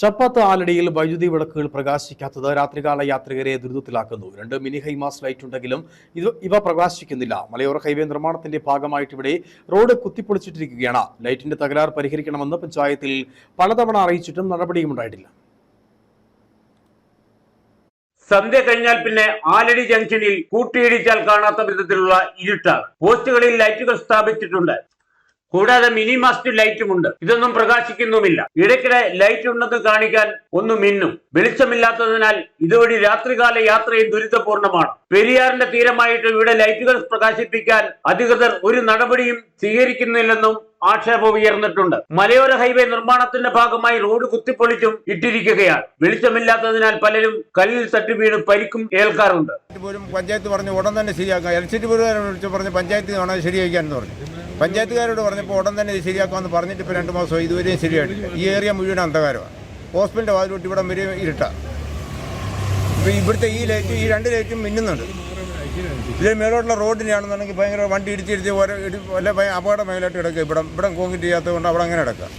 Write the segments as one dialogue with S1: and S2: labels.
S1: ചപ്പാത്ത് ആലടിയിൽ വൈദ്യുതി വിളക്കുകൾ പ്രകാശിക്കാത്തത് രാത്രികാല യാത്രികരെ ദുരിതത്തിലാക്കുന്നു. 2 മിനി ഹൈമാസ്റ്റ് ലൈറ്റ് ഉണ്ടെങ്കിലും ഇവ പ്രകാശിക്കുന്നില്ല. മലയോര ഹൈവേ നിർമ്മാണത്തിന്റെ ഭാഗമായിട്ട് ഇവിടെ റോഡ് കുത്തിപ്പൊളിച്ചിട്ടിരിക്കുകയാണ്. ലൈറ്റിന്റെ തകരാർ പരിഹരിക്കണമെന്ന് പഞ്ചായത്തിൽ പലതവണ അറിയിച്ചിട്ടും നടപടിയും ഉണ്ടായിട്ടില്ല.
S2: സന്ധ്യ കഴിഞ്ഞാൽ പിന്നെ ആലടി ജംഗ്ഷനിൽ കൂട്ടിയിടിച്ചാൽ കാണാത്ത വിധത്തിലുള്ള ഇരുട്ടാണ്. പോസ്റ്റുകളിൽ ലൈറ്റുകൾ സ്ഥാപിച്ചിട്ടുണ്ട്. കൂടാതെ മിനി മാസ്റ്റ് ലൈറ്റുമുണ്ട്. ഇതൊന്നും പ്രകാശിക്കുന്നുമില്ല. ഇടയ്ക്കിടെ ലൈറ്റ് ഉണ്ടെന്ന് കാണിക്കാൻ ഒന്ന് മിന്നും. വെളിച്ചമില്ലാത്തതിനാൽ ഇതുവഴി രാത്രികാല യാത്രയും ദുരിതപൂർണമാണ്. പെരിയാറിന്റെ തീരമായിട്ട് ഇവിടെ ലൈറ്റുകൾ പ്രകാശിപ്പിക്കാൻ അധികൃതർ ഒരു നടപടിയും സ്വീകരിക്കുന്നില്ലെന്നും ആക്ഷേപം ഉയർന്നിട്ടുണ്ട്. മലയോര ഹൈവേ നിർമ്മാണത്തിന്റെ ഭാഗമായി റോഡ് കുത്തിപ്പൊളിച്ചും ഇട്ടിരിക്കുകയാണ്. വെളിച്ചമില്ലാത്തതിനാൽ പലരും കല്ലിൽ തട്ടി വീണ് പരിക്കും ഏൽക്കാറുണ്ട്.
S3: പഞ്ചായത്ത് പറഞ്ഞു ഉടൻ തന്നെ ശരിയാക്കാം. ഇലക്ട്രിസിറ്റി ബോർഡുകാരെ വിളിച്ച് പറഞ്ഞ് പഞ്ചായത്ത് വേണം ശരിയാക്കാന്ന് പറഞ്ഞു. പഞ്ചായത്തുകാരോട് പറഞ്ഞപ്പോൾ ഉടൻ തന്നെ ഇത് ശരിയാക്കാമെന്ന് പറഞ്ഞിട്ട് ഇപ്പോൾ 2 മാസമായി ഇതുവരെയും ശരിയായിട്ടില്ല. ഈ ഏരിയ മുഴുവൻ അന്ധകാരമാണ്. ഹോസ്പിറ്റലിൻ്റെ വാതിലോട്ട് ഇവിടെ വരെ ഇരുട്ടാണ്. ഇപ്പോൾ ഇവിടുത്തെ ഈ ലൈറ്റ്, ഈ 2 ലൈറ്റും മിന്നുന്നുണ്ട്. ഇതിൽ മേലോട്ടുള്ള റോഡിനാണെന്നുണ്ടെങ്കിൽ ഭയങ്കര വണ്ടി ഇടിച്ചിടിച്ച് വല്ല അപകട മേലോട്ട് കിടക്കുക. ഇവിടെ കോൺക്രീറ്റ് ചെയ്യാത്തത് കൊണ്ട് അവിടെ അങ്ങനെ കിടക്കുക.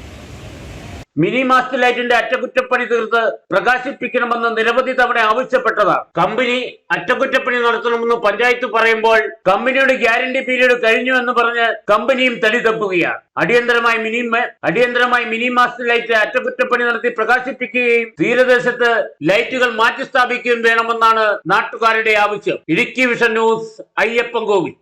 S2: മിനി മാസ്റ്റ് ലൈറ്റിന്റെ അറ്റകുറ്റപ്പണി തീർത്ത് പ്രകാശിപ്പിക്കണമെന്ന് നിരവധി തവണ ആവശ്യപ്പെട്ടതാണ്. കമ്പനി അറ്റകുറ്റപ്പണി നടത്തണമെന്ന് പഞ്ചായത്ത് പറയുമ്പോൾ കമ്പനിയുടെ ഗ്യാരണ്ടി പീരീഡ് കഴിഞ്ഞു എന്ന് പറഞ്ഞ് കമ്പനിയും തടി തപ്പുകയാണ്. അടിയന്തരമായി മിനി മാസ്റ്റ് ലൈറ്റ് അറ്റകുറ്റപ്പണി നടത്തി പ്രകാശിപ്പിക്കുകയും തീരദേശത്ത് ലൈറ്റുകൾ മാറ്റി സ്ഥാപിക്കുകയും വേണമെന്നാണ് നാട്ടുകാരുടെ ആവശ്യം. Idukki Vision News, Ayyappancoil.